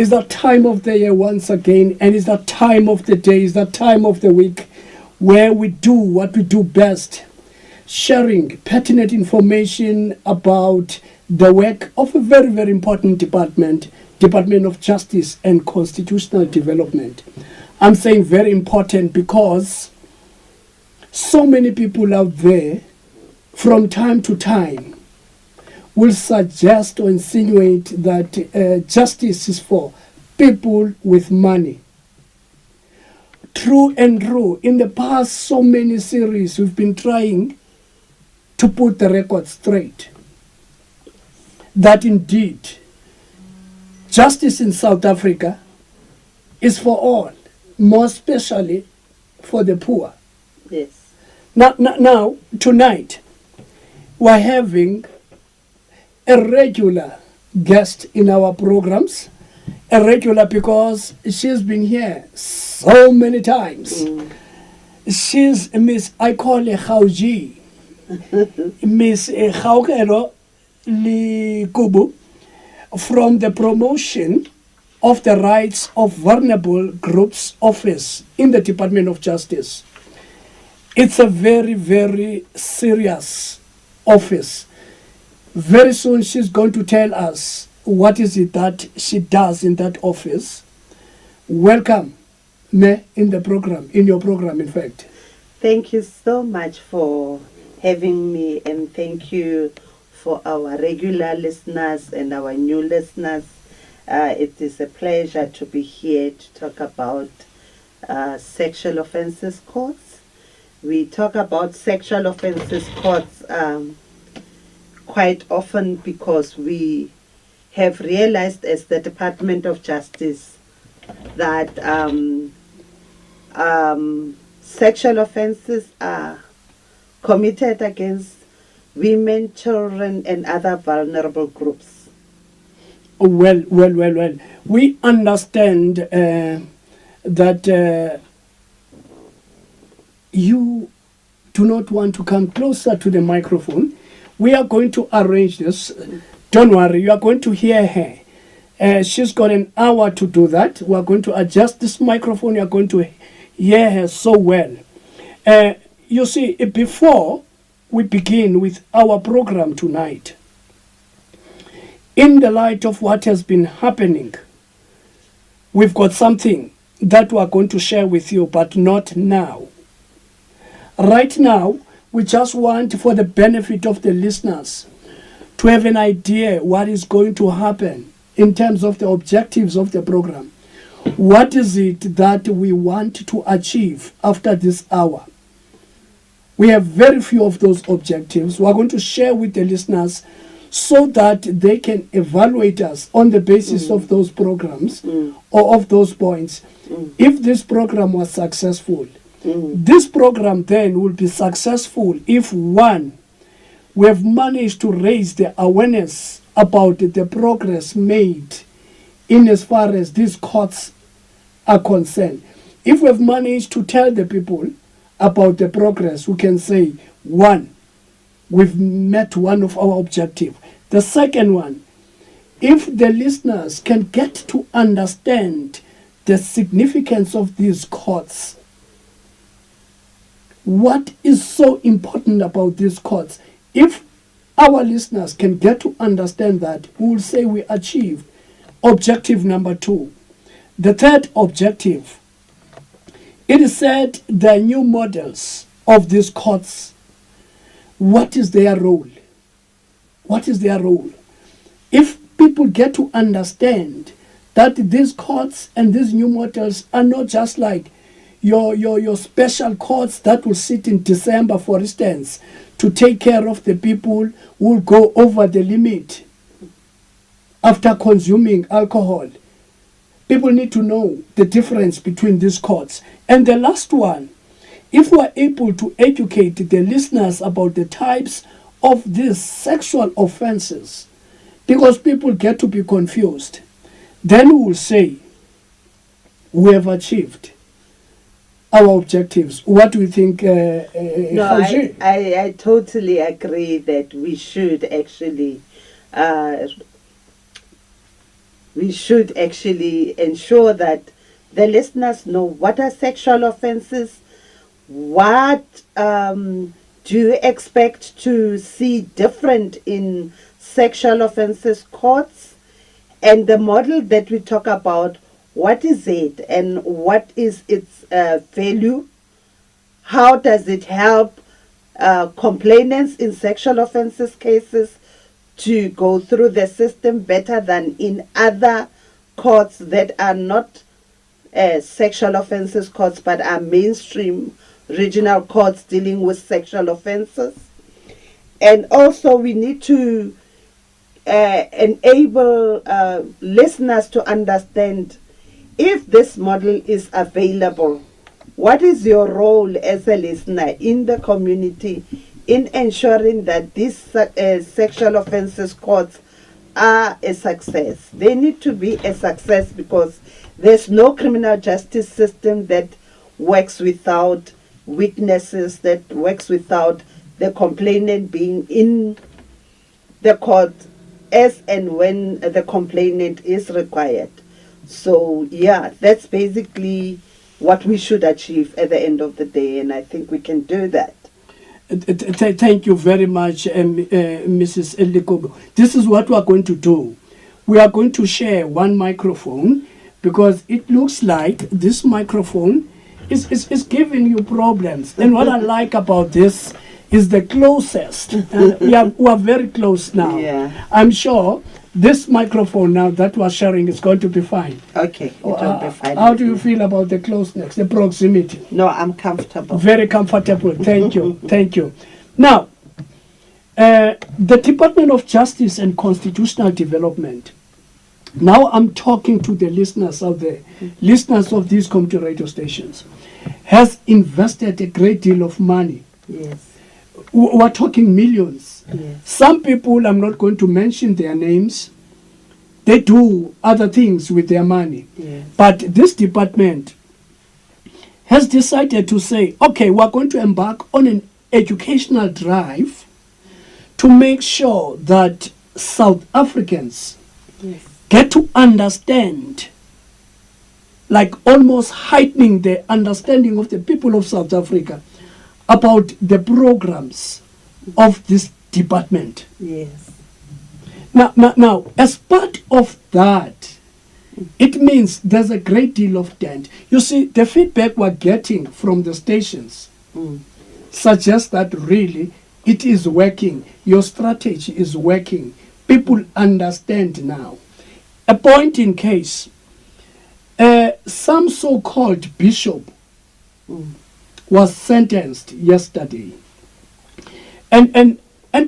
It's that time of the year once again, and it's that time of the day, it's that time of the week where we do what we do best, sharing pertinent information about the work of a very, very important Department of Justice and Constitutional Development. I'm saying very important because so many people out there from time to time will suggest or insinuate that justice is for people with money. True and true. In the past so many series, we've been trying to put the record straight. That indeed, justice in South Africa is for all, more especially for the poor. Yes. Now tonight, we're having a regular guest in our programs. A regular because she's been here so many times. She's Miss, I call her Kamogelo, Miss Kamogelo Lekubu, from the Promotion of the Rights of Vulnerable Groups Office in the Department of Justice. It's a very, very serious office. Very soon she's going to tell us what is it that she does in that office. Welcome, Me, in the program, in your program, in fact. Thank you so much for having me, and thank you for our regular listeners and our new listeners. It is a pleasure to be here to talk about sexual offences courts. We talk about sexual offences courts quite often because we have realized as the Department of Justice that sexual offences are committed against women, children, and other vulnerable groups. Well. We understand that you do not want to come closer to the microphone. We are going to arrange this. Don't worry, you are going to hear her. She's got an hour to do that. We are going to adjust this microphone. You are going to hear her so well. You see, before we begin with our program tonight, in the light of what has been happening, we've got something that we are going to share with you, but not now. Right now, we just want, for the benefit of the listeners, to have an idea what is going to happen in terms of the objectives of the program. What is it that we want to achieve after this hour? We have very few of those objectives. We are going to share with the listeners so that they can evaluate us on the basis of those programs or of those points. If this program was successful, this program then will be successful if, one, we have managed to raise the awareness about the progress made in as far as these courts are concerned. If we have managed to tell the people about the progress, we can say, one, we've met one of our objectives. The second one, if the listeners can get to understand the significance of these courts, what is so important about these courts, if our listeners can get to understand that, we will say we achieved objective number 2. The third objective, it is said the new models of these courts, what is their role? What is their role? If people get to understand that these courts and these new models are not just like your special courts that will sit in December, for instance, to take care of the people who will go over the limit after consuming alcohol. People need to know the difference between these courts. And the last one, if we are able to educate the listeners about the types of these sexual offenses, because people get to be confused, then we will say we have achieved our objectives. What do you think? No, I totally agree that we should actually we should actually ensure that the listeners know what are sexual offences, what do you expect to see different in sexual offences courts, and the model that we talk about, what is it and what is its value? How does it help complainants in sexual offences cases to go through the system better than in other courts that are not sexual offences courts but are mainstream regional courts dealing with sexual offences? And also we need to enable listeners to understand, if this model is available, what is your role as a listener in the community in ensuring that these sexual offences courts are a success? They need to be a success because there's no criminal justice system that works without witnesses, that works without the complainant being in the court as and when the complainant is required. So yeah, that's basically what we should achieve at the end of the day, and I think we can do that. Thank you very much, Mrs. Lekubu. This is what we are going to do. We are going to share one microphone because it looks like this microphone is giving you problems. And what I like about this is the closest. We are very close now. Yeah. I'm sure this microphone now that we're sharing is going to be fine. Okay, it will be fine. How do you feel about the closeness, the proximity? No, I'm comfortable. Very comfortable. Thank you. Thank you. Now, the Department of Justice and Constitutional Development, now I'm talking to the listeners out there, listeners of these community radio stations, has invested a great deal of money. Yes. We're talking millions. Yes. Some people, I'm not going to mention their names, they do other things with their money. Yes. But this department has decided to say, okay, we're going to embark on an educational drive to make sure that South Africans Yes. get to understand, like almost heightening the understanding of the people of South Africa about the programs of this department. Yes. Now, as part of that, it means there's a great deal of dent. You see, the feedback we're getting from the stations suggests that really it is working. Your strategy is working. People understand now. A point in case, some so-called bishop was sentenced yesterday. And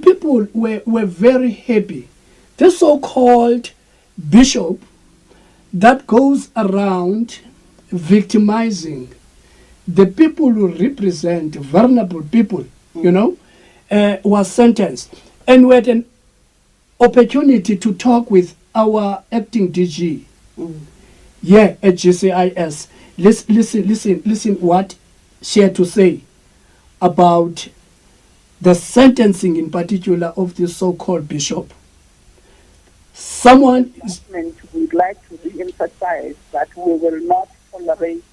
people were very happy. The so-called bishop that goes around victimizing the people who represent vulnerable people, was sentenced. And we had an opportunity to talk with our acting DG here at GCIS. Listen what she had to say about the sentencing in particular of this so-called bishop. We'd like to re-emphasize that we will not tolerate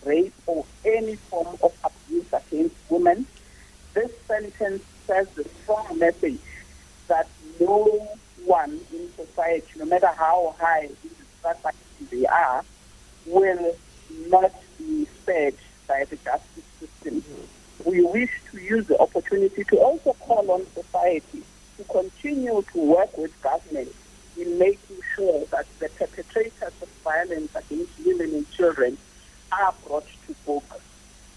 rape or any form of abuse against women. This sentence says the strong message that no one in society, no matter how high in the society they are, will not be spared by the justice system. We wish to use the opportunity to also call on society to continue to work with government in making sure that the perpetrators of violence against women and children are brought to book.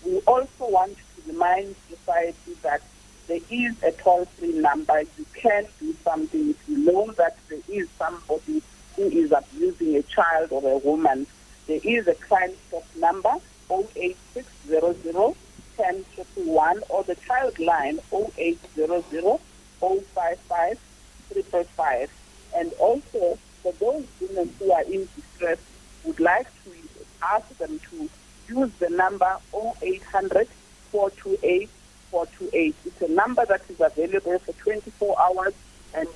We also want to remind society that there is a toll-free number. You can do something if you know that there is somebody who is abusing a child or a woman. There is a crime stop number, 08600 1011, or the child line, 0800 055 355. And also, for those women who are in distress, would like to ask them to use the number 0800 428 428. It's a number that is available for 24 hours and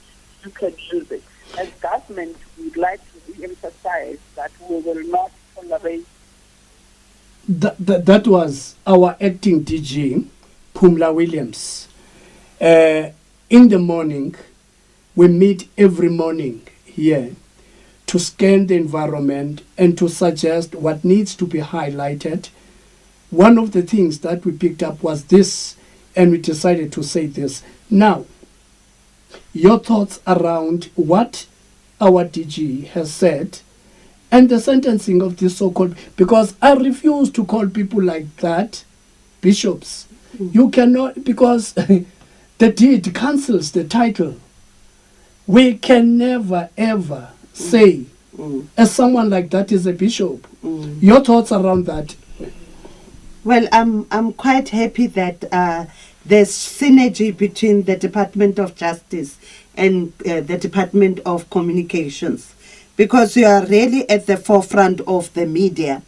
you can use it. As government, we'd like to re-emphasize that we will not tolerate. That was our acting DG, Pumla Williams. In the morning, we meet every morning here to scan the environment and to suggest what needs to be highlighted. One of the things that we picked up was this, and we decided to say this. Now, your thoughts around what our DG has said and the sentencing of this so-called, because I refuse to call people like that bishops. You cannot, because the deed cancels the title. We can never ever say as someone like that is a bishop. Your thoughts around that? Well, I'm quite happy that there's synergy between the Department of Justice and the Department of Communications, because you are really at the forefront of the media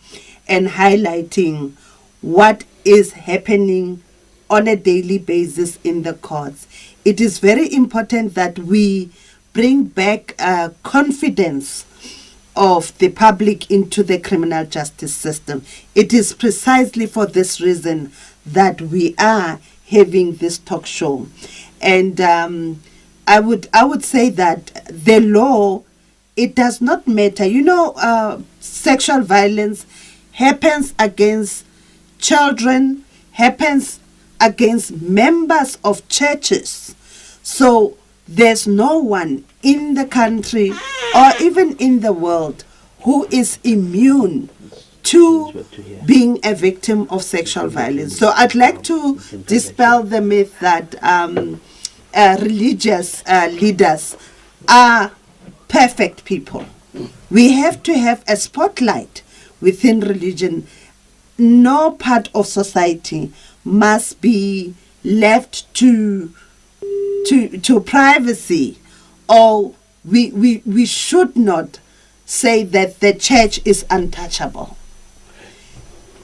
and highlighting what is happening on a daily basis in the courts. It is very important that we bring back confidence of the public into the criminal justice system. It is precisely for this reason that we are having this talk show. And I would say that the law, it does not matter. You know, sexual violence happens against children, happens against members of churches. So there's no one in the country or even in the world who is immune to being a victim of sexual violence. So I'd like to dispel the myth that religious leaders are perfect people. We have to have a spotlight within religion. No part of society must be left to privacy, or we should not say that the church is untouchable.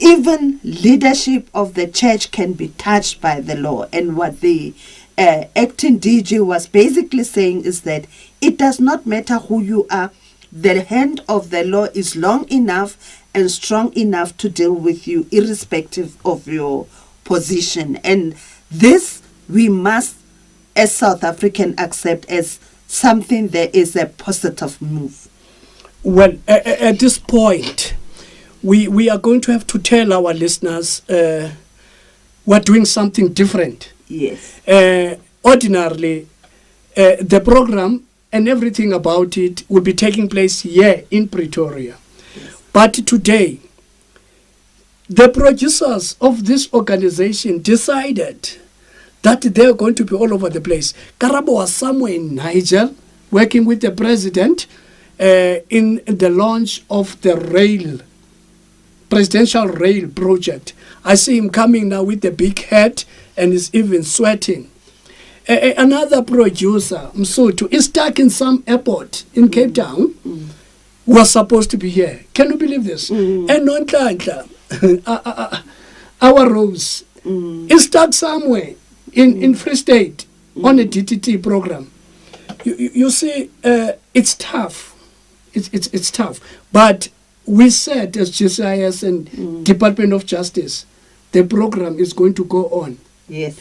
Even leadership of the church can be touched by the law. And what the acting DG was basically saying is that it does not matter who you are, the hand of the law is long enough and strong enough to deal with you irrespective of your position. And this we must, as South African, accept as something that is a positive move. Well, at this point, we are going to have to tell our listeners we're doing something different. Yes. Ordinarily, the program and everything about it will be taking place here in Pretoria. Yes. But today, the producers of this organization decided that they're going to be all over the place. Karabo was somewhere in Niger, working with the president in the launch of the presidential rail project. I see him coming now with the big hat and is even sweating. Another producer, Msutu, is stuck in some airport in Cape Town, was supposed to be here. Can you believe this? And Nonhlanhla, our Rose, is stuck somewhere in Free State on a DTT program. You see, it's tough. It's tough. But we said as GCIS and Department of Justice, the program is going to go on. Yes.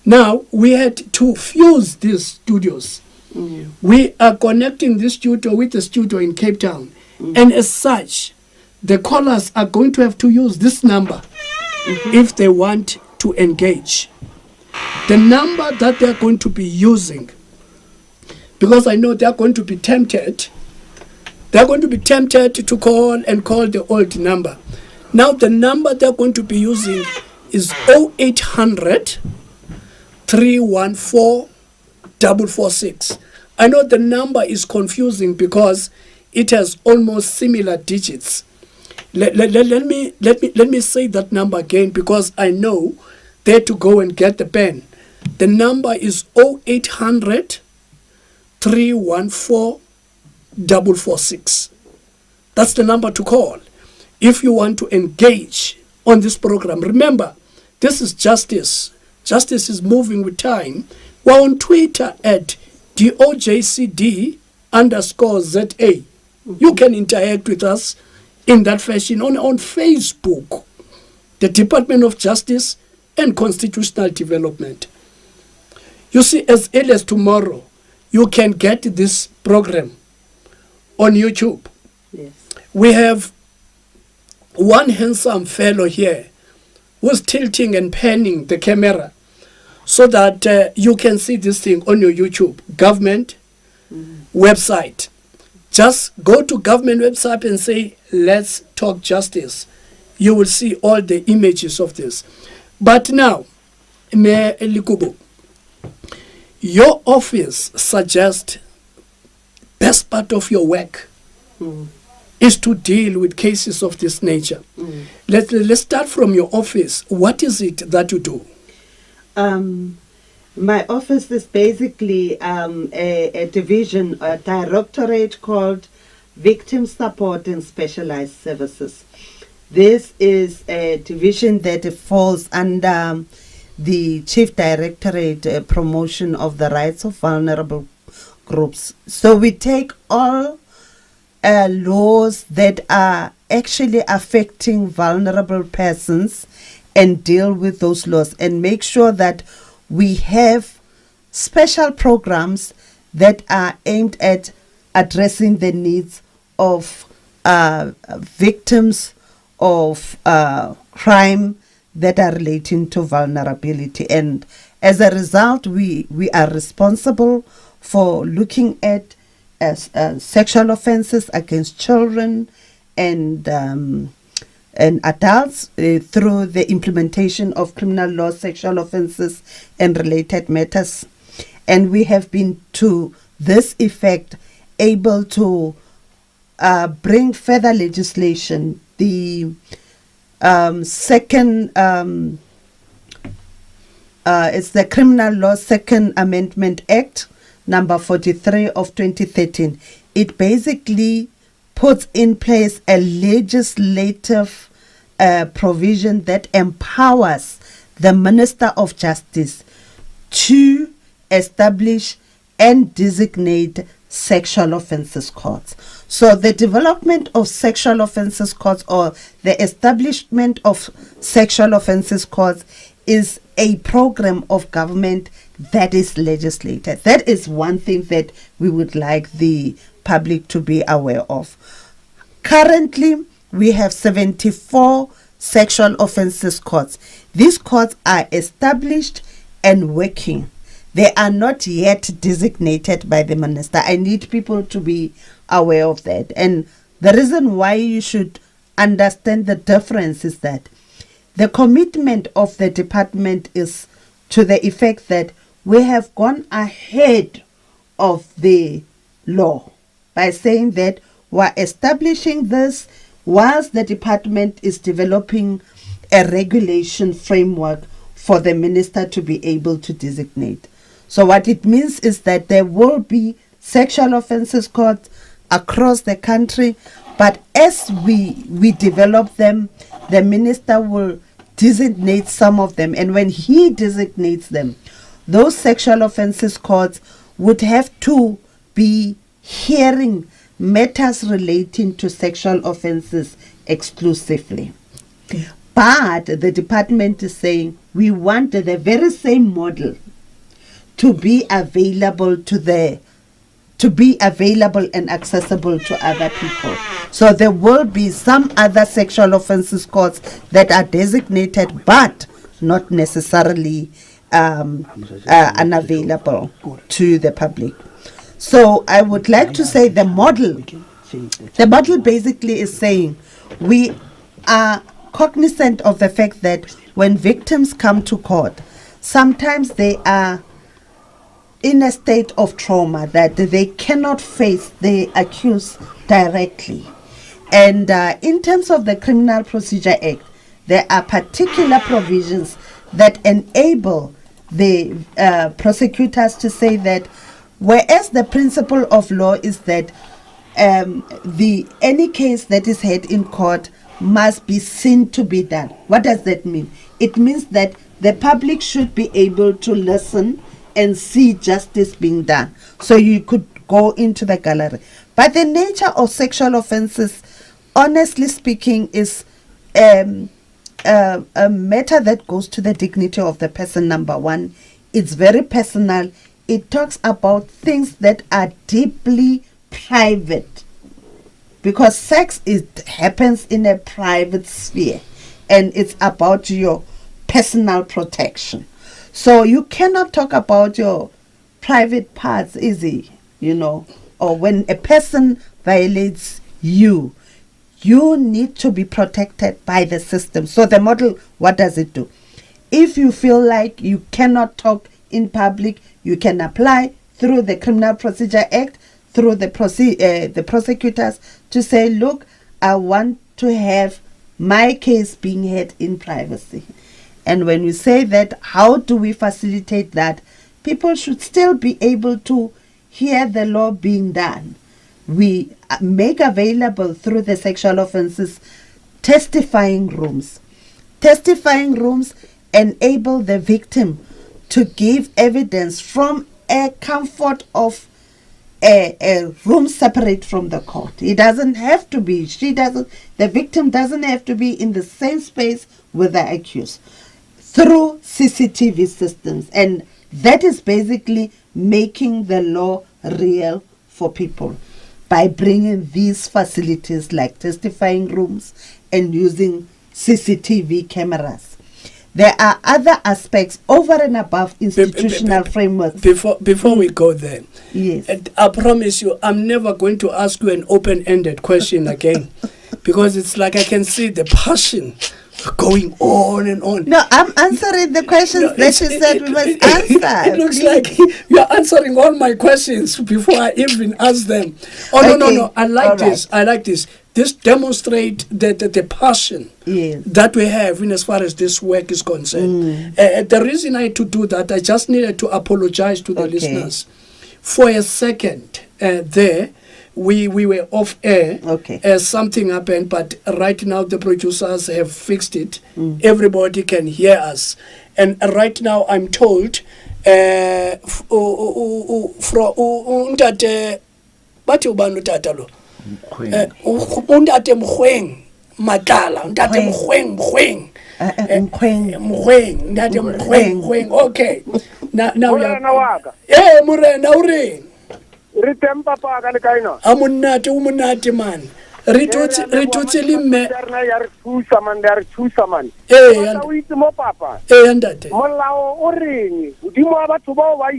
Now, we had to fuse these studios. We are connecting this studio with the studio in Cape Town. And as such, the callers are going to have to use this number if they want to engage. The number that they're going to be using, because I know they're going to be tempted, to call the old number. Now, the number they're going to be using is 0800 314 446. I know the number is confusing because it has almost similar digits. Let me say that number again, because I know they had to go and get the pen. The number is 0800 314 446. That's the number to call if you want to engage on this program. Remember, this is justice. Justice is moving with time. We're on Twitter at DOJ&CD_ZA. You can interact with us in that fashion on Facebook, the Department of Justice and Constitutional Development. You see, as early as tomorrow, you can get this program on YouTube. Yes. We have one handsome fellow here who's tilting and panning the camera so that you can see this thing on your YouTube government website. Just go to government website and say, let's talk justice. You will see all the images of this. But now, Mayor Lekubu, your office suggests best part of your work is to deal with cases of this nature. Let's start from your office. What is it that you do? My office is basically a division, a directorate called Victim Support and Specialized Services. This is a division that falls under the Chief Directorate Promotion of the Rights of Vulnerable Groups. So we take all laws that are actually affecting vulnerable persons and deal with those laws and make sure that we have special programs that are aimed at addressing the needs of victims of crime that are relating to vulnerability. And as a result, we are responsible for looking at sexual offenses against children and adults through the implementation of criminal law, sexual offenses and related matters. And we have been, to this effect, able to bring further legislation. The second, it's the Criminal Law Second Amendment Act, number 43 of 2013. It basically puts in place a legislative provision that empowers the Minister of Justice to establish and designate sexual offences courts. So the development of sexual offences courts, or the establishment of sexual offences courts, is a program of government that is legislated. That is one thing that we would like the public to be aware of. Currently, we have 74 sexual offences courts. These courts are established and working. They are not yet designated by the minister. I need people to be aware of that. And the reason why you should understand the difference is that the commitment of the department is to the effect that we have gone ahead of the law by saying that we're establishing this whilst the department is developing a regulation framework for the minister to be able to designate. So what it means is that there will be sexual offences courts across the country, but as we develop them, the minister will designate some of them. And when he designates them, those sexual offences courts would have to be hearing matters relating to sexual offences exclusively. But the department is saying we want the very same model to be available and accessible to other people. So there will be some other sexual offences courts that are designated but not necessarily unavailable to the public. So I would like to say the model basically is saying we are cognizant of the fact that when victims come to court, sometimes they are in a state of trauma that they cannot face the accused directly. And in terms of the Criminal Procedure Act, there are particular provisions that enable the prosecutors to say that whereas the principle of law is that any case that is heard in court must be seen to be done. What does that mean? It means that the public should be able to listen and see justice being done. So you could go into the gallery. But the nature of sexual offences, honestly speaking, is a matter that goes to the dignity of the person, number one. It's very personal. It talks about things that are deeply private, because sex happens in a private sphere, and it's about your personal protection. So you cannot talk about your private parts, easy, or when a person violates you, you need to be protected by the system. So the model, what does it do? If you feel like you cannot talk in public, you can apply through the Criminal Procedure Act, through the prosecutors, to say, look, I want to have my case being heard in privacy. And when we say that, how do we facilitate that? People should still be able to hear the law being done. We make available through the sexual offences testifying rooms. Testifying rooms enable the victim to give evidence from a comfort of a room separate from the court. It doesn't have to be, the victim doesn't have to be in the same space with the accused, through CCTV systems. And that is basically making the law real for people by bringing these facilities like testifying rooms and using CCTV cameras. There are other aspects over and above institutional frameworks. Before we go there, yes, I promise you, I'm never going to ask you an open-ended question again, because it's like I can see the passion going on and on. No, I'm answering the questions that you said we must answer. It looks like you're answering all my questions before I even ask them. Oh, okay. No. I like this. Right. I like this. This demonstrates the passion that we have in as far as this work is concerned. The reason I had to do that, I just needed to apologize to the listeners. For a second there, we were off air. Something happened, but right now the producers have fixed it. Everybody can hear us. And right now I'm told Undate Mkhweng Matala, Undate Mkhweng. Okay. Now Murena Ure. Ritem papa ka le kaino. Umunate man. Ritutsi limme. Yar thusa man. O itse mo papa. Ndate. Molao o reng? Dimo ba batho ba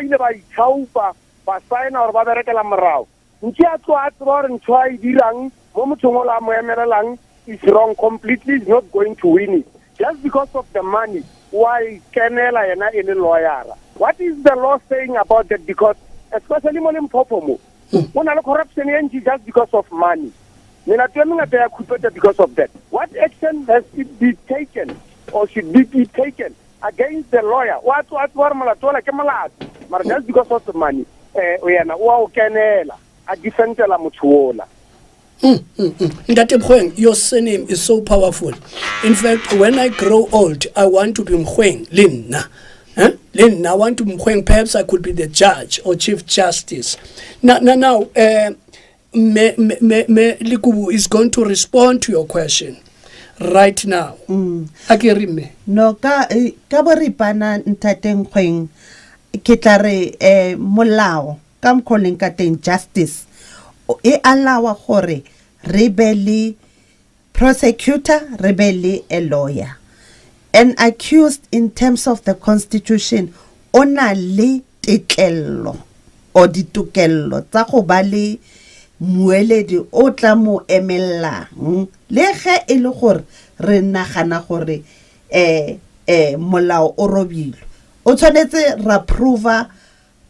ile ba itshaupa ba signa or ba berekela morao. Nki a tswa gore ntho a dirang mo mothong la mo emerelang is wrong completely, is not going to win it just because of the money. Why kenela yena in a lawyer? What is the law saying about that? Because especially mo Limpopo mo una le corruption yenji just because of money. Mina tlemanga they are culpated because of that. What action has it be taken or should be taken against the lawyer? What mala tola ke mala but just because of the money yena o kenela a defendela mothola. Ndate Mkhweng, your surname is so powerful. In fact, when I grow old, I want to be Mkhweng Linna. I want to be Mkhweng. Perhaps I could be the judge or chief justice. Now, Lekubu is going to respond to your question right now. Akirime. No, ka boripana Ntate Mkhweng ke tla re molao ka mkholeng ka teng justice e alawa gore re be le prosecutor, re be le a lawyer. An accused in terms of the constitution ona le tetlello o ditokello tsa go ba le mueledi o tla mo emellang le ge e le gore re nagana gore molao o robile o tshwanetse ra prove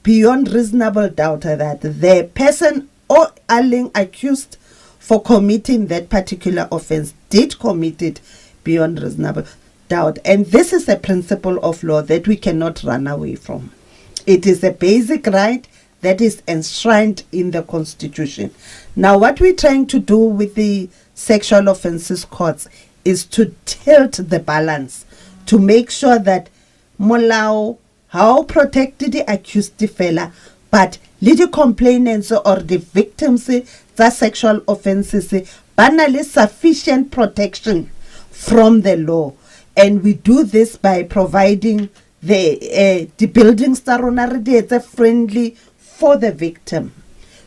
beyond reasonable doubt that the person or being accused for committing that particular offense did commit it beyond reasonable doubt. And this is a principle of law that we cannot run away from. It is a basic right that is enshrined in the Constitution. Now, what we're trying to do with the sexual offences courts is to tilt the balance to make sure that molao how protected the accused fela but le complainants or the victims tsa sexual offences ba na le sufficient protection from the law, and we do this by providing the buildings tsa rona re di etse friendly for the victim,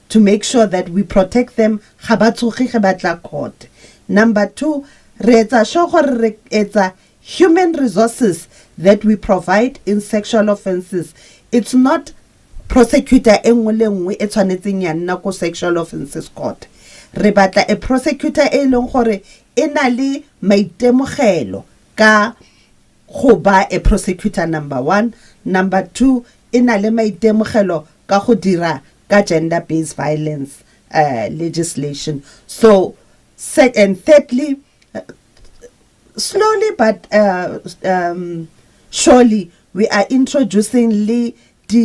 to make sure that we protect them ga ba tsoge ge ba tla court. Number 2, re etsa sure gore re etsa human resources that we provide in sexual offences. It's not prosecutor engwe le engwe e tshwanetseng ya nna ko sexual offences court. Re batla a prosecutor e leng gore e na le maitemogelo ka go ba a prosecutor, number 1. Number 2, e na le maitemogelo ka go dira ka gender-based violence legislation. So, and thirdly, slowly but surely, we are introducing the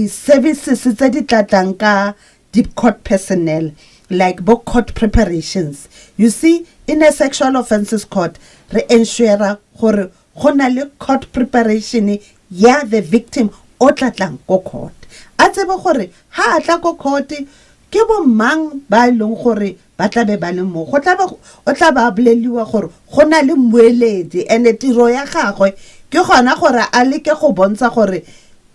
services tsa di tlatlang ka deep court personnel, like book court preparations. You see, in a sexual offences court, re ensure gore go na le court preparation ya the victim o tlatlang ko court. A tsebe gore ha a tla ko court ke bo mang ba leng gore ba tla be ba le mo go tla ba boleliwa gore go na le mmueledi, and tiro ya gagwe ke gona gore a leke go bontsha gore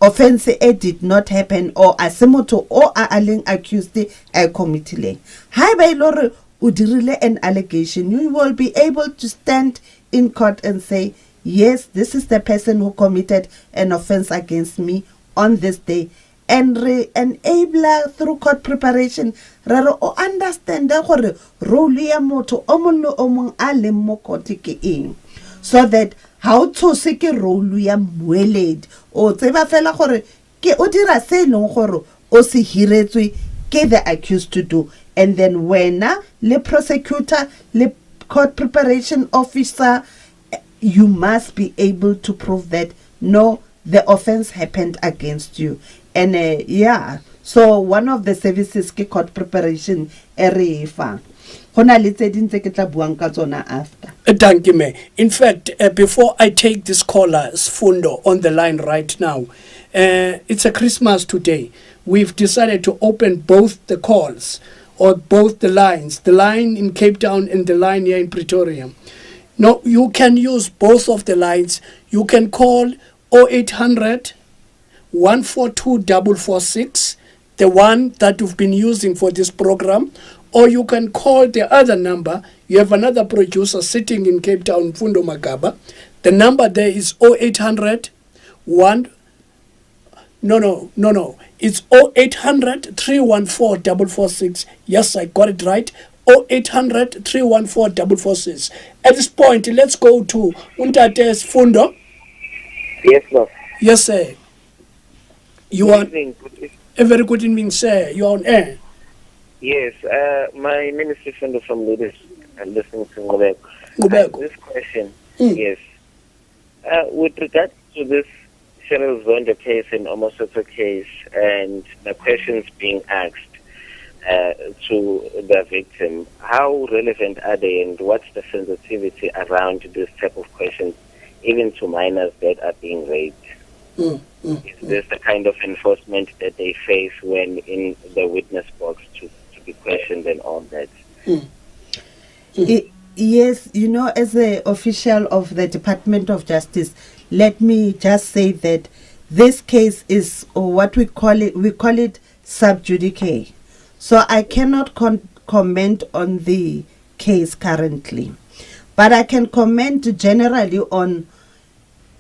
offense did not happen, or a se motho o a leng accused a committing. Ha ba ile gore o dirile an allegation, you will be able to stand in court and say, yes, this is the person who committed an offense against me on this day, and enable through court preparation re o understand gore role ya motho o mong a leng mo court ke eng, so that how to se ke role ya mmueledi o tseba fela gore ke o dira se leng gore o se hiretswe ke the accused to do, and then wena le prosecutor le court preparation officer, you must be able to prove that no, the offense happened against you. And yeah, so one of the services ke court preparation ere fa hona le tse dintse ke tla buang ka tsona after. Thank you, me. In fact, before I take this caller's Fundo on the line right now, it's a Christmas today. We've decided to open both the calls, or both the lines, the line in Cape Town and the line here in Pretoria. No, you can use both of the lines. You can call 0800 142 446, the one that you've been using for this program, or you can call the other number. You have another producer sitting in Cape Town, Fundo Magaba. The number there is 0800 It's 0800 314 446. Yes, I got it right. 0800 314 446. At this point, let's go to Untate's Fundo. Yes, sir. Yes, sir. You are a very good evening, sir. You are on air. Yes, my name is Fundo from Ladies and listening to Ngobeko. This question, yes. With regard to this Cheryl Zonda case and Omosoto case, and the questions being asked to the victim, how relevant are they, and what's the sensitivity around this type of questions, even to minors that are being raped? Is this the kind of enforcement that they face when in the witness box to be questioned and all that? Yes, you know, as an official of the Department of Justice, let me just say that this case is what we call it sub judice. So I cannot comment on the case currently, but I can comment generally on,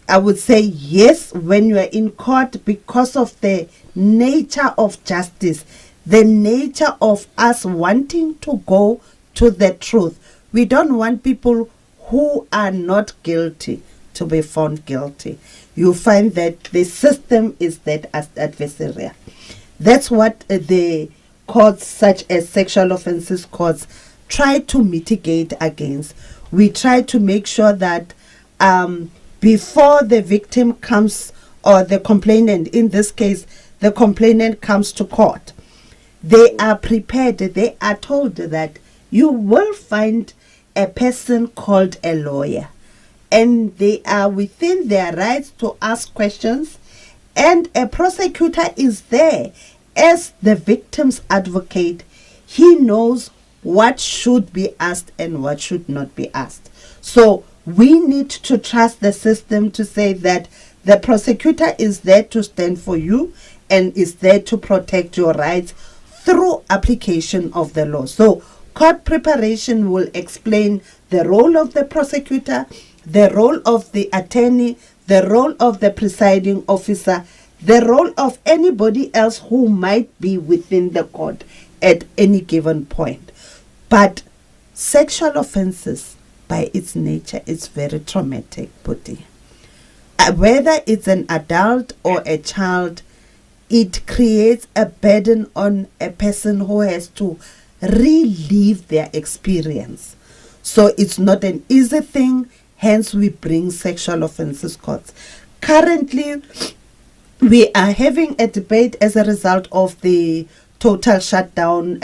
I would say yes, when you are in court, because of the nature of justice, the nature of us wanting to go to the truth. We don't want people who are not guilty to be found guilty. You find that the system is that adversarial. That's what the courts, such as sexual offences courts, try to mitigate against. We try to make sure that before the victim comes, or the complainant, in this case, the complainant comes to court, they are prepared, they are told that you will find a person called a lawyer, and they are within their rights to ask questions, and a prosecutor is there as the victim's advocate, he knows what should be asked and what should not be asked. So we need to trust the system to say that the prosecutor is there to stand for you and is there to protect your rights through application of the law. So court preparation will explain the role of the prosecutor, the role of the attorney, the role of the presiding officer, the role of anybody else who might be within the court at any given point. But sexual offenses, by its nature, is very traumatic, Puti. Whether it's an adult or a child, it creates a burden on a person who has to relive their experience. So it's not an easy thing, hence we bring sexual offenses courts. Currently, we are having a debate as a result of the total shutdown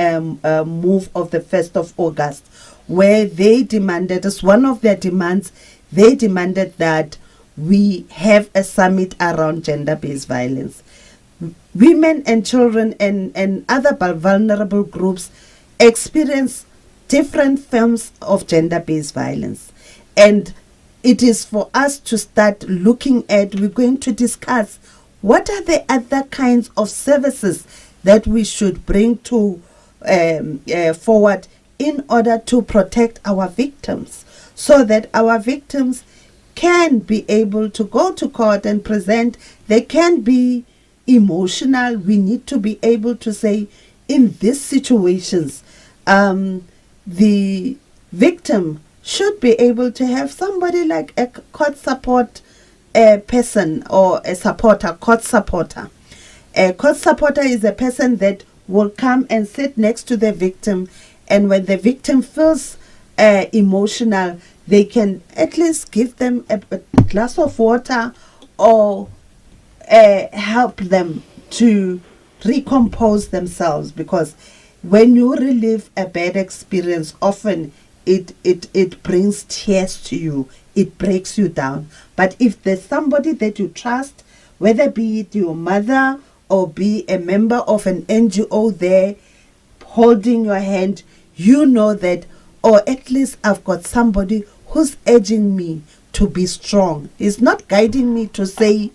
move of the 1st of August, where they demanded, as one of their demands, they demanded that we have a summit around gender-based violence. Women and children and other vulnerable groups experience different forms of gender-based violence. And it is for us to start looking at, we're going to discuss what are the other kinds of services that we should bring to forward in order to protect our victims, so that our victims can be able to go to court and present. They can be emotional. We need to be able to say, in these situations, the victim should be able to have somebody like a court support person or a supporter, court supporter. A court supporter is a person that will come and sit next to the victim, and when the victim feels emotional, they can at least give them a glass of water or help them to recompose themselves, because when you relive a bad experience, often it brings tears to you, it breaks you down. But if there's somebody that you trust, whether be it your mother or be a member of an NGO there holding your hand, you know that, or at least I've got somebody who's urging me to be strong. It's not guiding me to say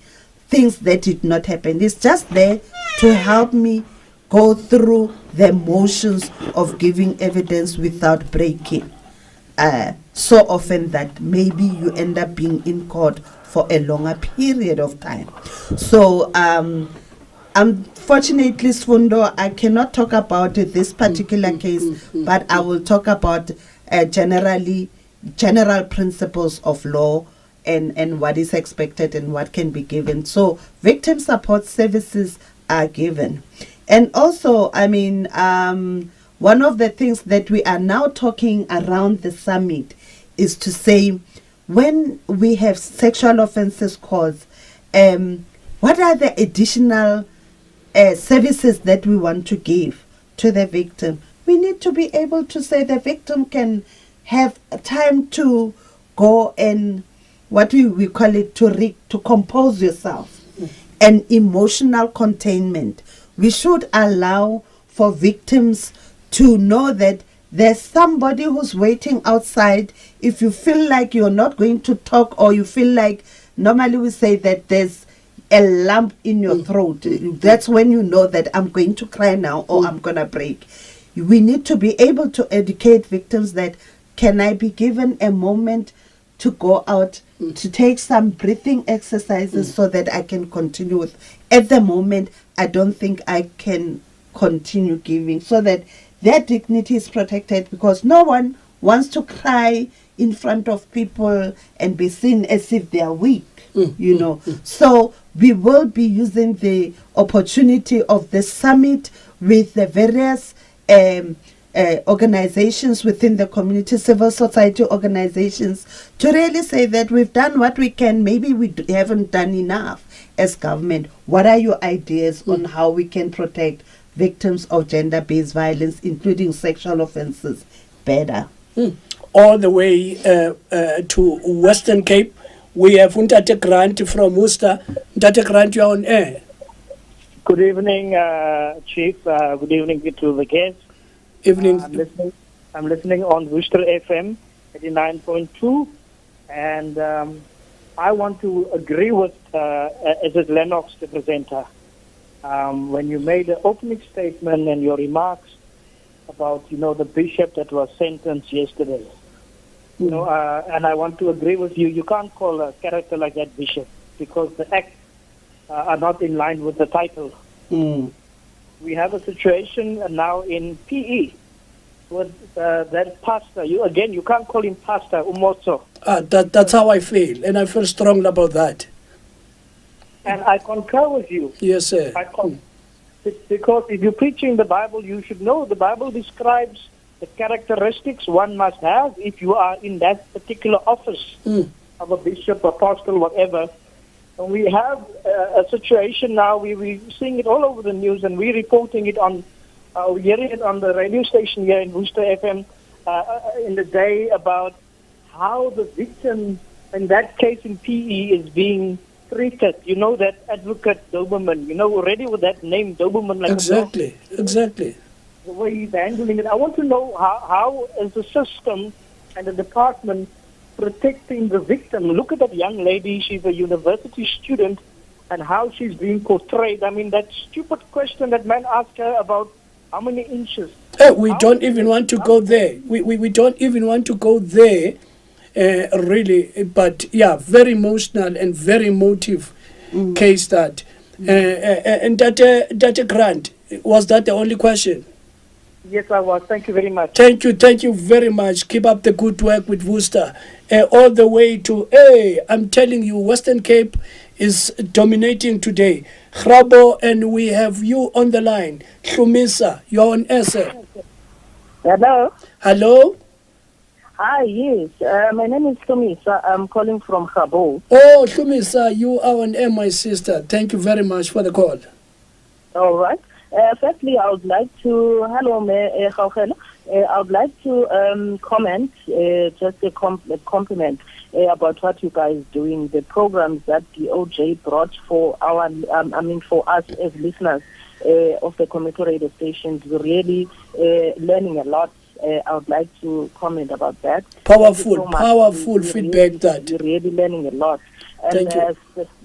things that did not happen. It's just there to help me go through the motions of giving evidence without breaking. So often that maybe you end up being in court for a longer period of time. So unfortunately, Sfundo, I cannot talk about this particular case, but I will talk about general principles of law and what is expected and what can be given. So victim support services are given. And also, I mean, one of the things that we are now talking around the summit is to say, when we have sexual offences courts, what are the additional services that we want to give to the victim? We need to be able to say the victim can have time to go and what we call it to compose yourself, and emotional containment. We should allow for victims to know that there's somebody who's waiting outside. If you feel like you're not going to talk, or you feel like, normally we say that there's a lump in your throat, that's when you know that I'm going to cry now or I'm going to break. We need to be able to educate victims that, can I be given a moment to go out, to take some breathing exercises so that I can continue with. At the moment, I don't think I can continue giving, so that their dignity is protected, because no one wants to cry in front of people and be seen as if they are weak, you know. So we will be using the opportunity of the summit with the various organizations within the community, civil society organizations, to really say that we've done what we can. Maybe we haven't done enough as government. What are your ideas on how we can protect victims of gender-based violence, including sexual offences, better? All the way to Western Cape, we have Untate Grant from Worcester. Untate Grant, you are on air. Good evening, Chief. Good evening to the guests. Evening. I'm listening on Worcester FM 89.2, and I want to agree with Mrs. Lennox, the presenter, when you made the opening statement and your remarks about, the bishop that was sentenced yesterday. And I want to agree with you. You can't call a character like that bishop because the acts are not in line with the title. We have a situation now in PE with that pastor. You can't call him Pastor Umoto. That's how I feel, and I feel strongly about that. And I concur with you. Yes, sir. Because if you're preaching the Bible, you should know the Bible describes the characteristics one must have if you are in that particular office of a bishop, apostle, whatever. And we have a situation now, we're seeing it all over the news, and we're reporting it on, we're hearing it on the radio station here in Worcester FM in the day about how the victim, in that case in PE, is being treated. You know, that advocate Doberman, already with that name, Doberman. Like exactly. The way he's handling it. I want to know how is the system and the department protecting the victim. Look at that young lady. She's a university student, and how she's being portrayed. I mean, that stupid question that man asked her about how many inches. We don't even want to go there. We don't even want to go there, really. But yeah, very emotional and very emotive case that. And that Grant, was that the only question? Yes, I was. Thank you very much. Thank you very much. Keep up the good work with Worcester. All the way to, I'm telling you, Western Cape is dominating today. Grabo, and we have you on the line. Hlumisa, you're on air. Hello. Hello? Hi, yes. My name is Hlumisa. I'm calling from Grabo. Oh, Hlumisa, you are on air, my sister. Thank you very much for the call. All right. Firstly, I would like to, I would like to comment, just a compliment about what you guys doing, the programs that the DOJ brought for our, for us as listeners of the community radio stations. We're really learning a lot. I would like to comment about that. Powerful feedback that. We're really learning a lot. And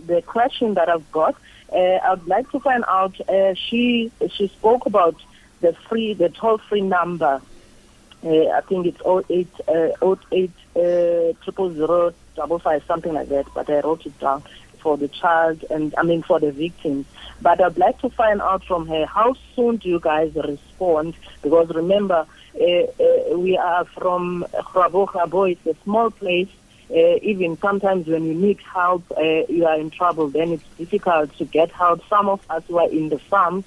the question that I've got, I would like to find out. She spoke about the toll-free number. I think it's 08 00055, something like that. But I wrote it down for the child and for the victims. But I'd like to find out from her, how soon do you guys respond? Because remember, we are from Grabo. It's a small place. Even sometimes when you need help, you are in trouble, then it's difficult to get help. Some of us were in the farms,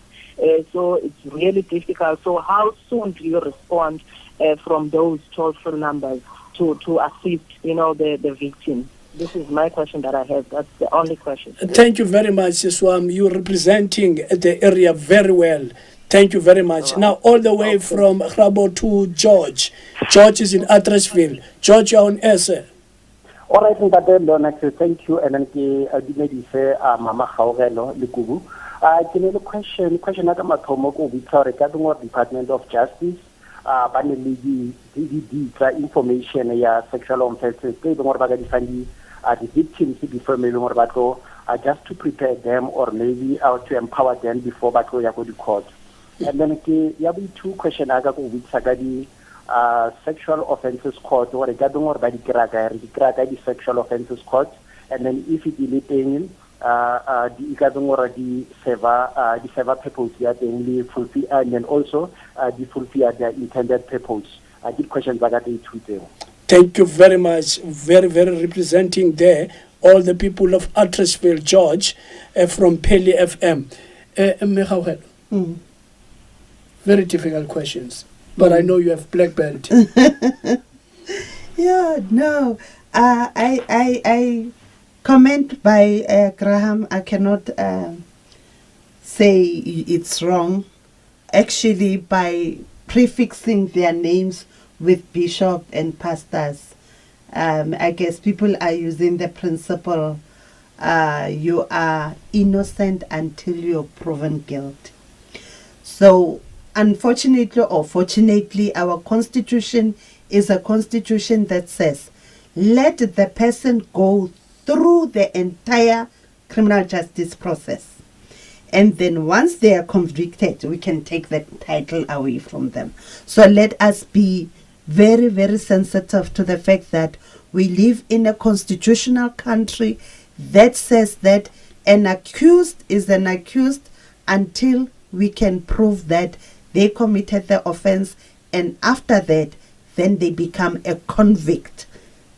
so it's really difficult. So how soon do you respond from those toll-free numbers to assist, the victim? This is my question that I have. That's the only question. Thank you very much, Swam. You're representing the area very well. Thank you very much. Now, all the way from Grabo to George. George is in Attersville. George, you're on air, sir. All right, thank you. And then Mama Kamogelo, Lekubu. Question at Matomoko, Victoria, Department of Justice, Baneligi, DVD, information, sexual offences, the victims to be familiar more about just to prepare them or maybe to empower them before Bako Yako to court. And then there will be two questions with Sagadi. Sexual offences court or regarding or by the sexual offences court, and then if it is paying the regarding or the server purpose they are only fulfill, and then also the fulfill their intended purpose. I did questions like that in Twitter. Thank you very much. Very representing there all the people of Attersville, George, from Peli FM. Very difficult questions. But I know you have black belt. I comment by Graham. I cannot say it's wrong. Actually, by prefixing their names with bishop and pastors, I guess people are using the principle you are innocent until you're proven guilty. So, unfortunately or fortunately, our constitution is a constitution that says, let the person go through the entire criminal justice process. And then once they are convicted, we can take that title away from them. So let us be very, very sensitive to the fact that we live in a constitutional country that says that an accused is an accused until we can prove that they committed the offense, and after that, then they become a convict.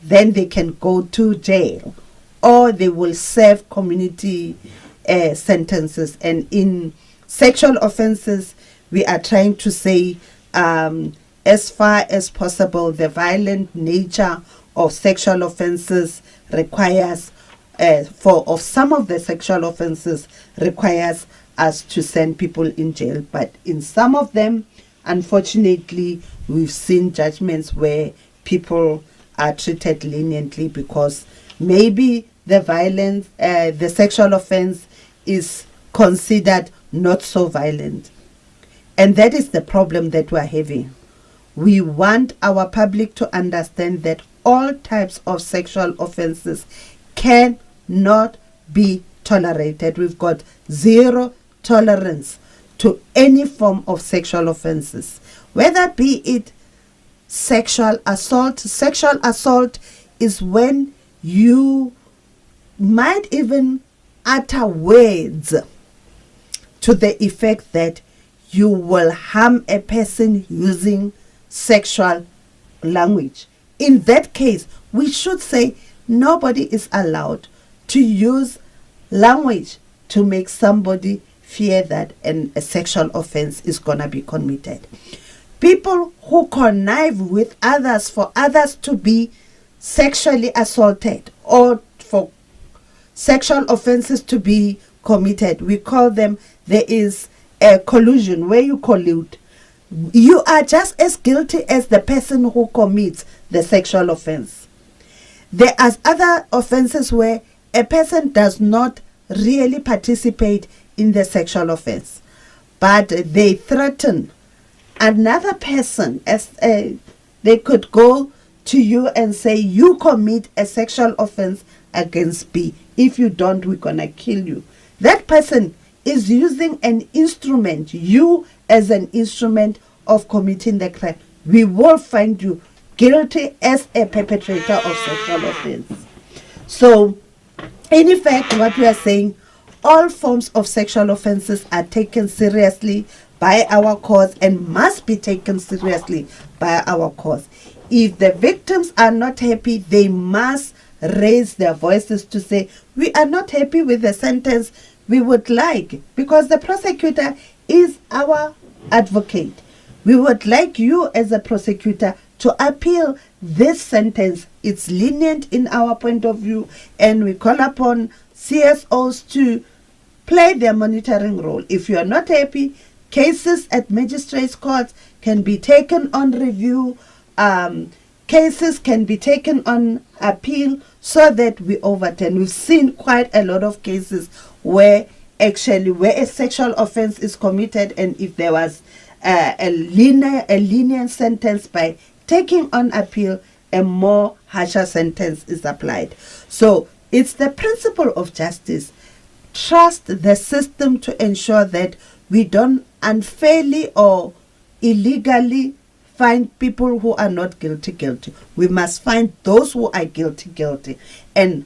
Then they can go to jail, or they will serve community sentences. And in sexual offenses, we are trying to say, as far as possible, the violent nature of sexual offenses requires, of some of the sexual offenses requires us to send people in jail. But in some of them, unfortunately, we've seen judgments where people are treated leniently because maybe the violence, the sexual offense is considered not so violent. And that is the problem that we're having. We want our public to understand that all types of sexual offenses cannot be tolerated. We've got zero tolerance to any form of sexual offenses, whether be it sexual assault. Sexual assault is when you might even utter words to the effect that you will harm a person using sexual language. In that case, we should say nobody is allowed to use language to make somebody fear that a sexual offense is going to be committed. People who connive with others for others to be sexually assaulted or for sexual offenses to be committed, we call them, there is a collusion where you collude. You are just as guilty as the person who commits the sexual offense. There are other offenses where a person does not really participate in the sexual offense, but they threaten another person. As they could go to you and say, you commit a sexual offense against B. If you don't, we're going to kill you. That person is using an instrument, you as an instrument of committing the crime. We will find you guilty as a perpetrator of sexual offense. So, in effect, what we are saying, all forms of sexual offenses are taken seriously by our courts and must be taken seriously by our courts. If the victims are not happy, they must raise their voices to say, we are not happy with the sentence we would like, because the prosecutor is our advocate. We would like you as a prosecutor to appeal this sentence. It's lenient in our point of view, and we call upon CSOs to play their monitoring role. If you are not happy, cases at magistrates' courts can be taken on review. Cases can be taken on appeal so that we overturn. We've seen quite a lot of cases where a sexual offense is committed, and if there was a lenient sentence, by taking on appeal, a more harsher sentence is applied. So it's the principle of justice. Trust the system to ensure that we don't unfairly or illegally find people who are not guilty. We must find those who are guilty. And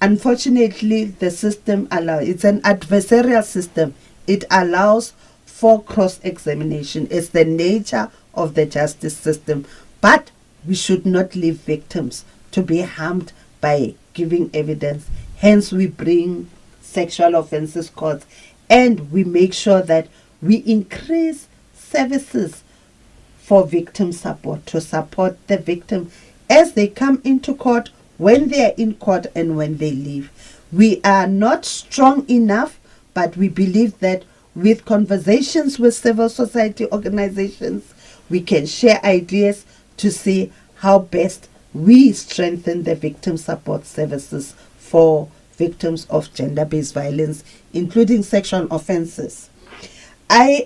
unfortunately, the system allows, it's an adversarial system. It allows for cross-examination. It's the nature of the justice system. But we should not leave victims to be harmed by giving evidence. Hence, we bring sexual offences courts, and we make sure that we increase services for victim support, to support the victim as they come into court, when they are in court, and when they leave. We are not strong enough, but we believe that with conversations with civil society organizations, we can share ideas to see how best we strengthen the victim support services for victims of gender-based violence, including sexual offences.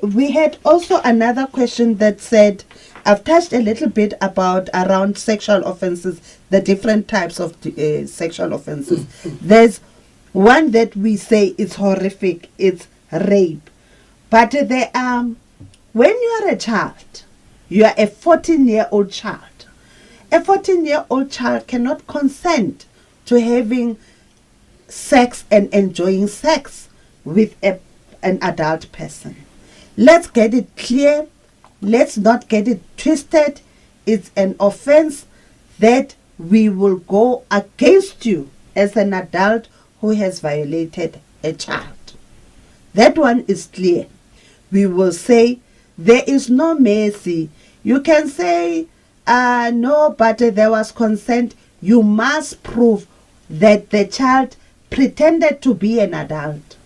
We had also another question that said, I've touched a little bit around sexual offences, the different types of sexual offences. There's one that we say is horrific, it's rape. But there are, when you are a child, you are a 14-year-old child. A 14-year-old child cannot consent to having sex and enjoying sex with an adult person. Let's get it clear. Let's not get it twisted. It's an offense that we will go against you as an adult who has violated a child. That one is clear. We will say there is no mercy. You can say, no, but there was consent. You must prove that the child pretended to be an adult.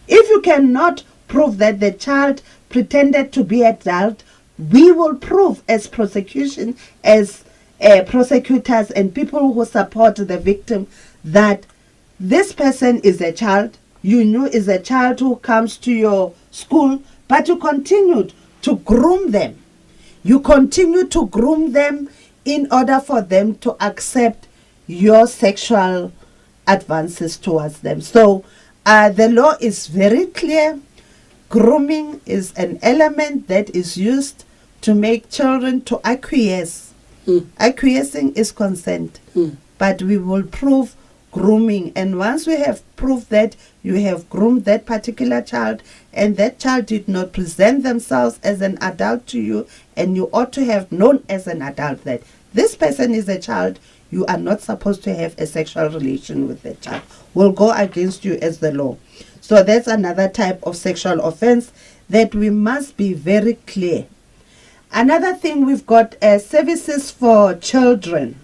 If you cannot prove that the child pretended to be adult, we will prove as prosecution, as prosecutors and people who support the victim, that this person is a child, you knew is a child who comes to your school, but you continued to groom them. You continue to groom them in order for them to accept your sexual advances towards them. So the law is very clear. Grooming is an element that is used to make children to acquiesce. Acquiescing is consent. But we will prove grooming. And once we have proved that you have groomed that particular child and that child did not present themselves as an adult to you, and you ought to have known as an adult that this person is a child, you are not supposed to have a sexual relation with that child. We'll go against you as the law. So that's another type of sexual offense that we must be very clear. Another thing, we've got services for children.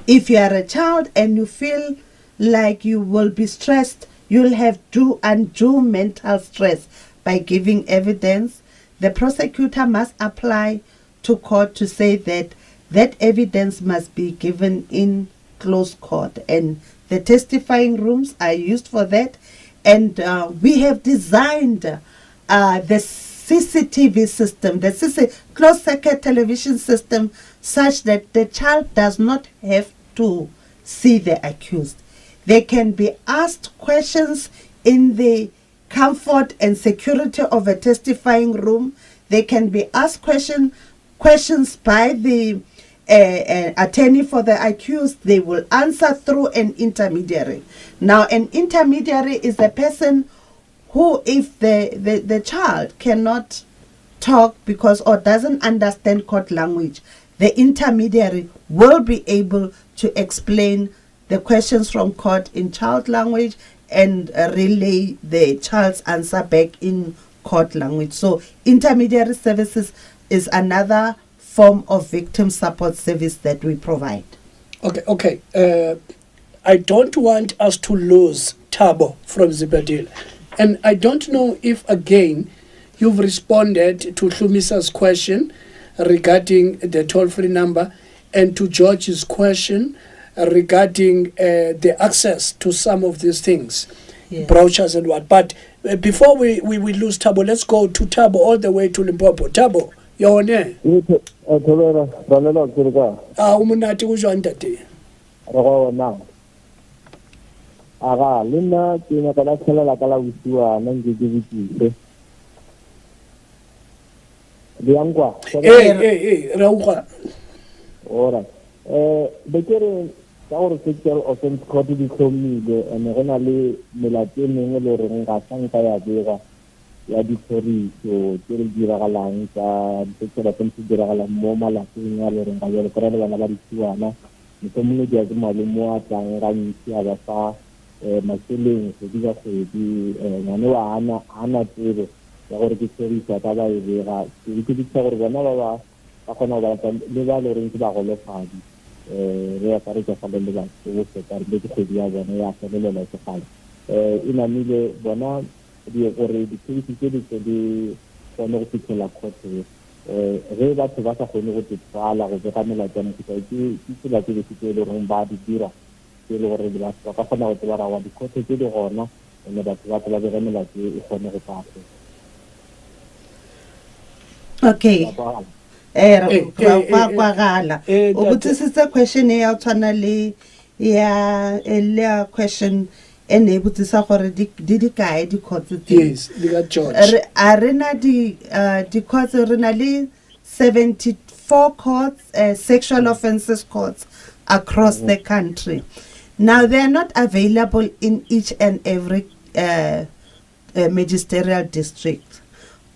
If you are a child and you feel like you will be stressed, you'll have undue mental stress by giving evidence, the prosecutor must apply to court to say that that evidence must be given in closed court. And the testifying rooms are used for that. And we have designed the CCTV system, the closed circuit television system, such that the child does not have to see the accused. They can be asked questions in the comfort and security of a testifying room. They can be asked questions by the attorney for the accused. They will answer through an intermediary. Now, an intermediary is a person who, if the child cannot talk or doesn't understand court language, the intermediary will be able to explain the questions from court in child language and relay the child's answer back in court language. So intermediary services is another form of victim support service that we provide. Okay. I don't want us to lose Thabo from Zibadile. And I don't know if, again, you've responded to Hlumisa's question regarding the toll-free number and to George's question regarding the access to some of these things, brochures and what. But before we lose Thabo, let's go to Thabo all the way to Limpopo. Thabo, you're on air. Umunati ujontate. Aga lena ke na ka tshela la kala usiwa nang ke ditse diangwa ra uga ora bekere ka gore sexual offense court di tlhomile ene gona le melate mengwe le re nga tsanka ya bega ya ditori so ke re diragalang ka sexual offense diragalang mo malapeng ya le re nga le kora le bana ba ditswana motho dia ke malemo a tsang ga ntsi a ba fa maseleng go diga go di ngane wa ana tsebo ya gore ke serisa ta ba e bega ke ditse gore bona ba kgona ba le ba le reng ke ba go le fadi re ya pare ka fa le ba go se tare le go dia bona ya felela se fala ina mile bona di gore di tse di kgone go fitlhela khotse re batho ba sa kgone go tsala go bega mela tsa motho ke tsela tse di le reng ba di dira ke le gore ba ka kgona go tseba ra wa dikhoto tse di gona ene batho ba tsela be mela ke e kgone go pasa. Okay. Kwagala. O botsisitse question e ya tshwana le ya question ene botsisa gore di kae di courts tse. Yes, di got George. Arena di courts rena le 74 courts, sexual offences courts across the country. Now they are not available in each and every magisterial district,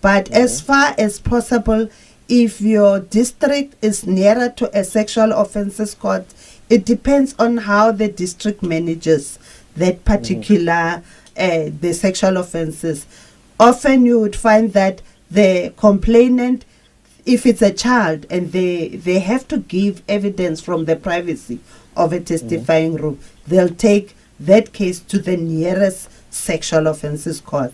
but as far as possible, if your district is nearer to a sexual offences court, it depends on how the district manages that particular the sexual offences. Often you would find that the complainant, if it's a child and they have to give evidence from the privacy of a testifying room, they'll take that case to the nearest sexual offences court.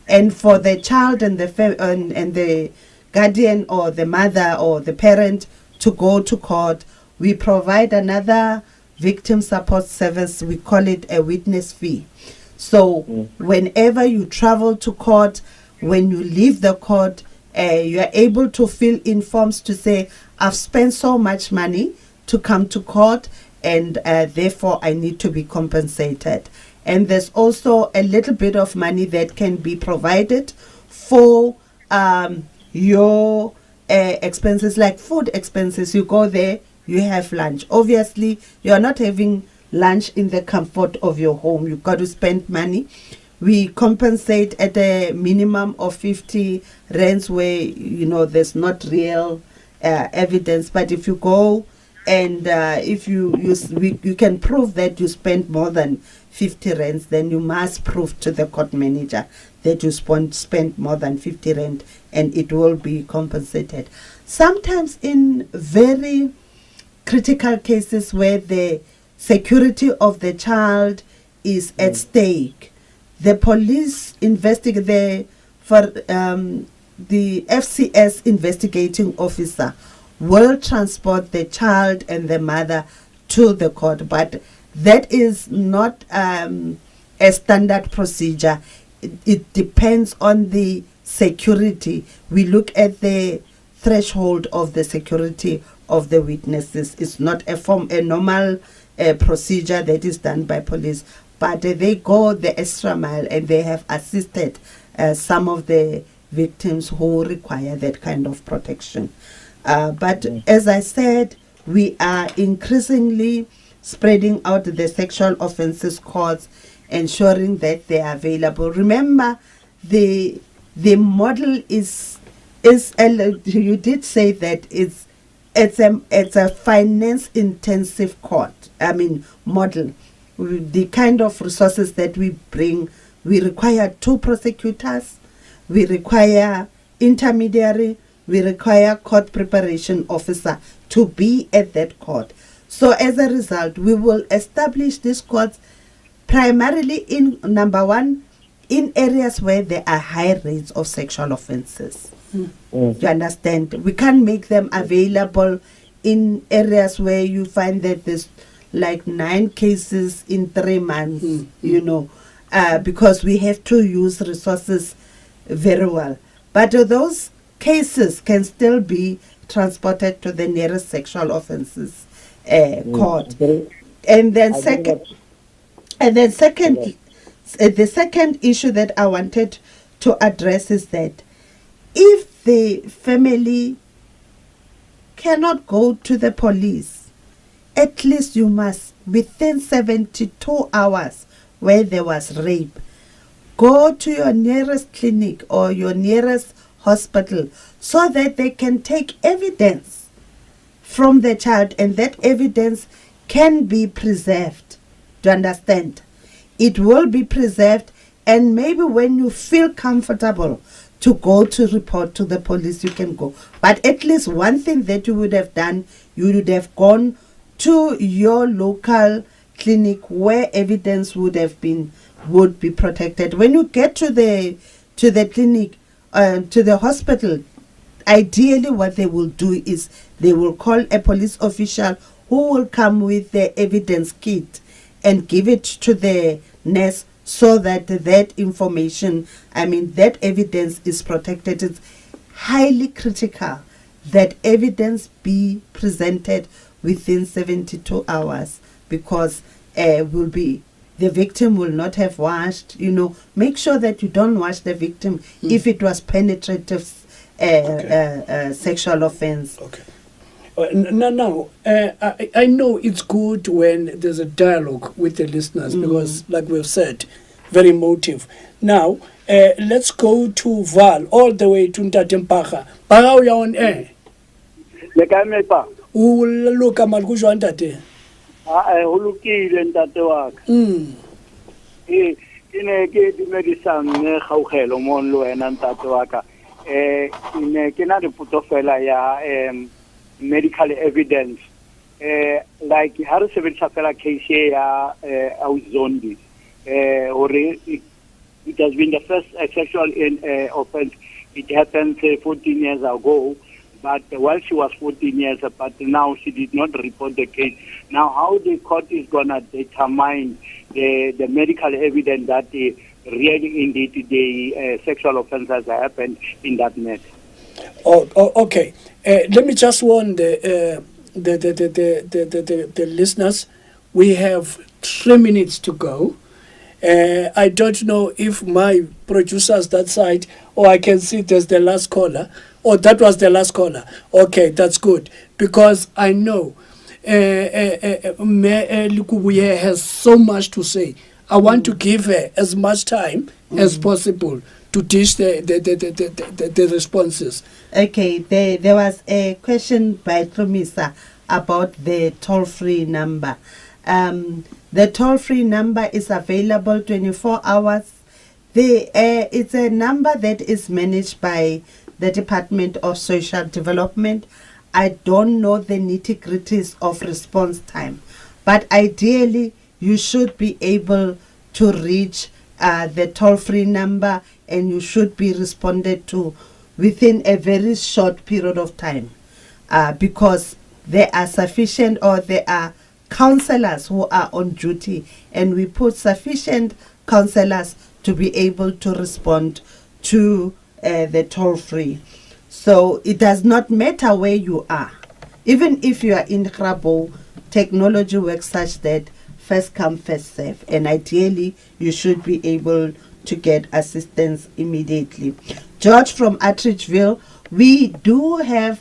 And for the child and the guardian or the mother or the parent to go to court, we provide another victim support service. We call it a witness fee. So whenever you travel to court, when you leave the court, you are able to fill in forms to say, I've spent so much money to come to court, and therefore I need to be compensated. And there's also a little bit of money that can be provided for your expenses, like food expenses. You go there, you have lunch. Obviously, you are not having lunch in the comfort of your home. You've got to spend money. We compensate at a minimum of 50 rands where, there's not real evidence. But if you go and if you can prove that you spent more than 50 rands, then you must prove to the court manager that you spent more than 50 rand, and it will be compensated. Sometimes in very critical cases where the security of the child is at stake, the police investigate the FCS investigating officer will transport the child and the mother to the court, but that is not a standard procedure. It depends on the security. We look at the threshold of the security of the witnesses. It's not a normal procedure that is done by police, but they go the extra mile and they have assisted some of the victims who require that kind of protection. But as I said, we are increasingly spreading out the sexual offences courts, ensuring that they are available. Remember, the model is you did say that it's a finance intensive model. The kind of resources that we bring, we require 2 prosecutors, we require intermediary, we require court preparation officer to be at that court. So as a result, we will establish these courts primarily in, number one, in areas where there are high rates of sexual offences. You understand? We can't make them available in areas where you find that there's like 9 cases in 3 months, because we have to use resources very well. But those cases can still be transported to the nearest sexual offences court. And then the second issue that I wanted to address is that if the family cannot go to the police, at least you must, within 72 hours where there was rape, go to your nearest clinic or your nearest hospital so that they can take evidence from the child, and that evidence can be preserved. Do you understand? It will be preserved, and maybe when you feel comfortable to go to report to the police, you can go. But at least one thing that you would have done, you would have gone to your local clinic where evidence would be protected. When you get to the clinic, to the hospital, ideally what they will do is they will call a police official who will come with the evidence kit and give it to the nurse so that that information, that evidence is protected. It's highly critical that evidence be presented within 72 hours because the victim will not have washed. Make sure that you don't wash the victim if it was penetrative sexual offense. Okay. Now, I know it's good when there's a dialogue with the listeners because, like we've said, very emotive. Now, let's go to Val, all the way to Ntate Mpaga. Mpaga, we are on air. Look, Amalkujo Ntate. Hulukile ntate wa ka ke ne ke dumedisang ne gaugelo mo le wena ntate wa ka ke na le potofela ya medical evidence like ha re sebetsa fela case ya Zondi or it has been the first sexual offense. It happened 14 years ago. But while she was 14 years, but now she did not report the case. Now, how the court is going to determine the medical evidence that really indeed the sexual offences happened in that matter? Okay. Let me just warn the listeners. We have 3 minutes to go. I don't know if my producers that side, or I can see there's the last caller. Oh, that was the last caller. Okay, that's good. Because I know Lekubu has so much to say. I want to give her as much time as possible to teach the responses. Okay, there was a question by Tromisa about the toll-free number. The toll-free number is available 24 hours. It's a number that is managed by the Department of Social Development. I don't know the nitty-gritties of response time, but ideally you should be able to reach the toll-free number and you should be responded to within a very short period of time because there are sufficient or there are counselors who are on duty and we put sufficient counselors to be able to respond to the toll-free. So it does not matter where you are. Even if you are in Grabo, technology works such that first come, first serve. And ideally, you should be able to get assistance immediately. George from Attridgeville, we do have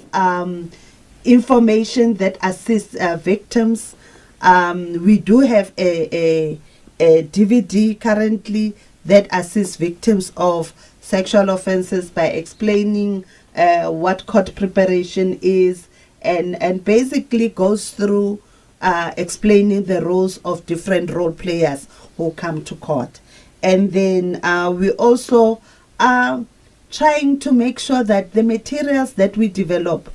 information that assists victims. We do have a DVD currently that assists victims of sexual offences by explaining what court preparation is and basically goes through explaining the roles of different role players who come to court. And then we also are trying to make sure that the materials that we develop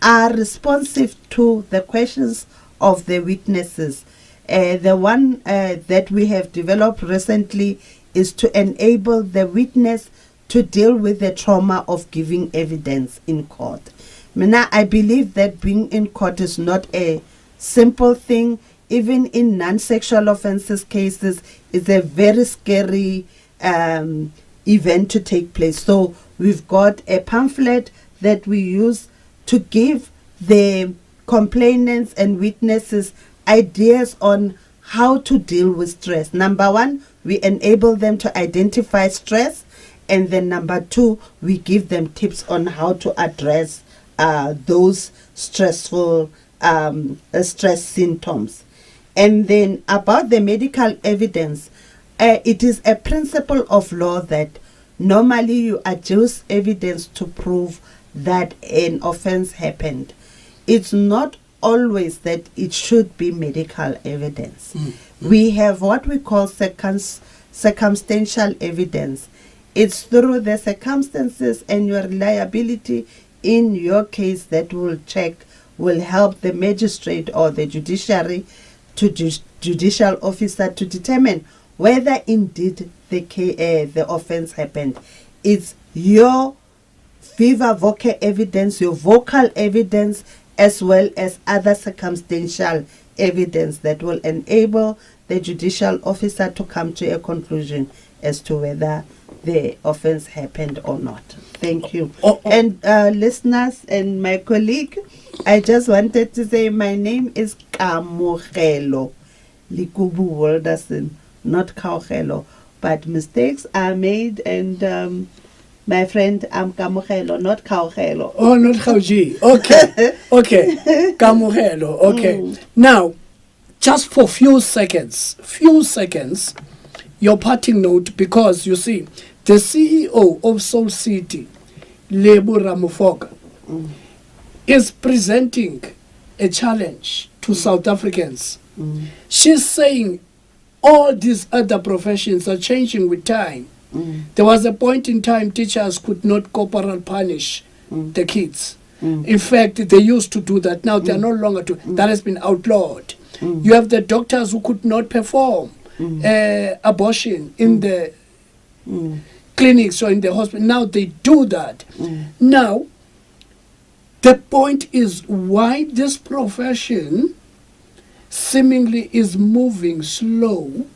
are responsive to the questions of the witnesses. The one that we have developed recently is to enable the witness to deal with the trauma of giving evidence in court. Mina, I believe that being in court is not a simple thing. Even in non-sexual offences cases, it's a very scary event to take place. So we've got a pamphlet that we use to give the complainants and witnesses ideas on how to deal with stress. Number one, we enable them to identify stress, and then number two, we give them tips on how to address those stressful stress symptoms. And then about the medical evidence, it is a principle of law that normally you adduce evidence to prove that an offense happened. It's not always that it should be medical evidence. We have what we call circumstantial evidence. It's through the circumstances and your reliability in your case that will help the magistrate or the judiciary to judicial officer to determine whether indeed the offense happened. It's your viva voce evidence, your vocal evidence, as well as other circumstantial evidence that will enable the judicial officer to come to a conclusion as to whether the offense happened or not. Thank you. And listeners and my colleague, I just wanted to say my name is Kamogelo Lekubu Walderson, not Kamogelo, but mistakes are made, and my friend, I'm Kamogelo, not Kamogelo. Oh, not Kauji. Okay. Okay. Kamogelo. Okay. Now, just for few seconds, your parting note, because you see, the CEO of Soul City, Lebo Ramofoka, is presenting a challenge to South Africans. She's saying all these other professions are changing with time. There was a point in time teachers could not corporal punish the kids. In fact, they used to do that. Now they are no longer doing. That has been outlawed. You have the doctors who could not perform abortion in the clinics or in the hospital. Now they do that. Now, the point is why this profession seemingly is moving slow,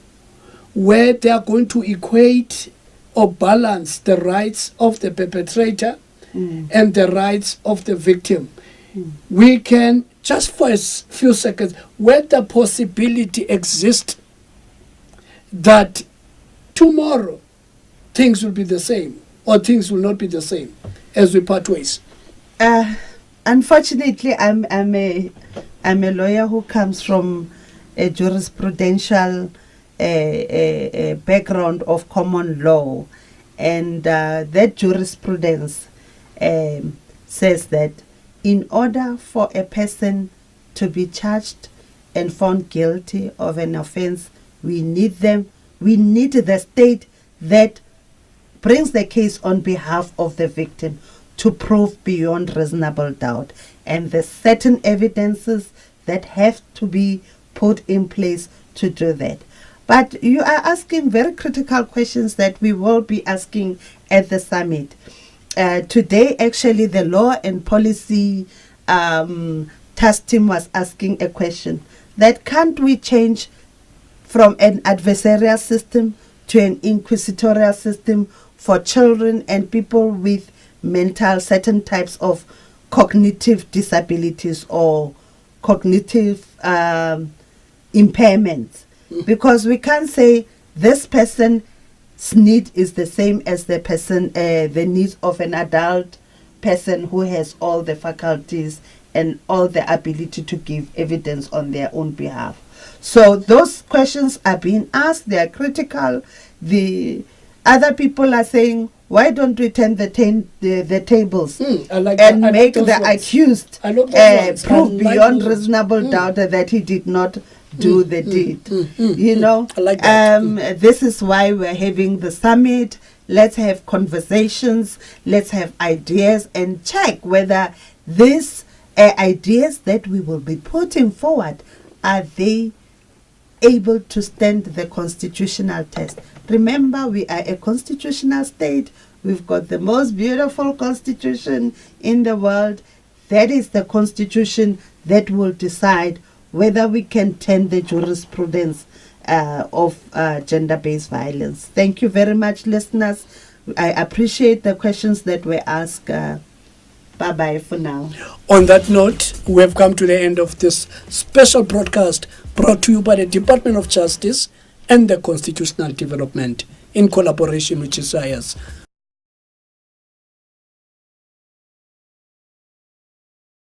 where they are going to equate or balance the rights of the perpetrator and the rights of the victim. We can, just for a few seconds, where the possibility exists that tomorrow things will be the same or things will not be the same as we part ways. Unfortunately, I'm a lawyer who comes from a jurisprudential background of common law, and that jurisprudence says that in order for a person to be charged and found guilty of an offense, we need the state that brings the case on behalf of the victim to prove beyond reasonable doubt, and there's certain evidences that have to be put in place to do that. But you are asking very critical questions that we will be asking at the summit. Today, actually, the law and policy task team was asking a question that can't we change from an adversarial system to an inquisitorial system for children and people with certain types of cognitive disabilities or cognitive impairments, because we can't say this person's need is the same as the needs of an adult person who has all the faculties and all the ability to give evidence on their own behalf. So those questions are being asked. They are critical. The other people are saying, why don't we turn the tables and make the accused prove beyond reasonable doubt that he did not do the deed? You know, this is why we're having the summit. Let's have conversations. Let's have ideas and check whether these ideas that we will be putting forward, are they able to stand the constitutional test? Remember, we are a constitutional state. We've got the most beautiful constitution in the world. That is the constitution that will decide whether we can turn the jurisprudence of gender-based violence. Thank you very much, listeners. I appreciate the questions that were asked. Bye-bye for now. On that note, we have come to the end of this special broadcast brought to you by the Department of Justice and the Constitutional Development in collaboration with GSIS.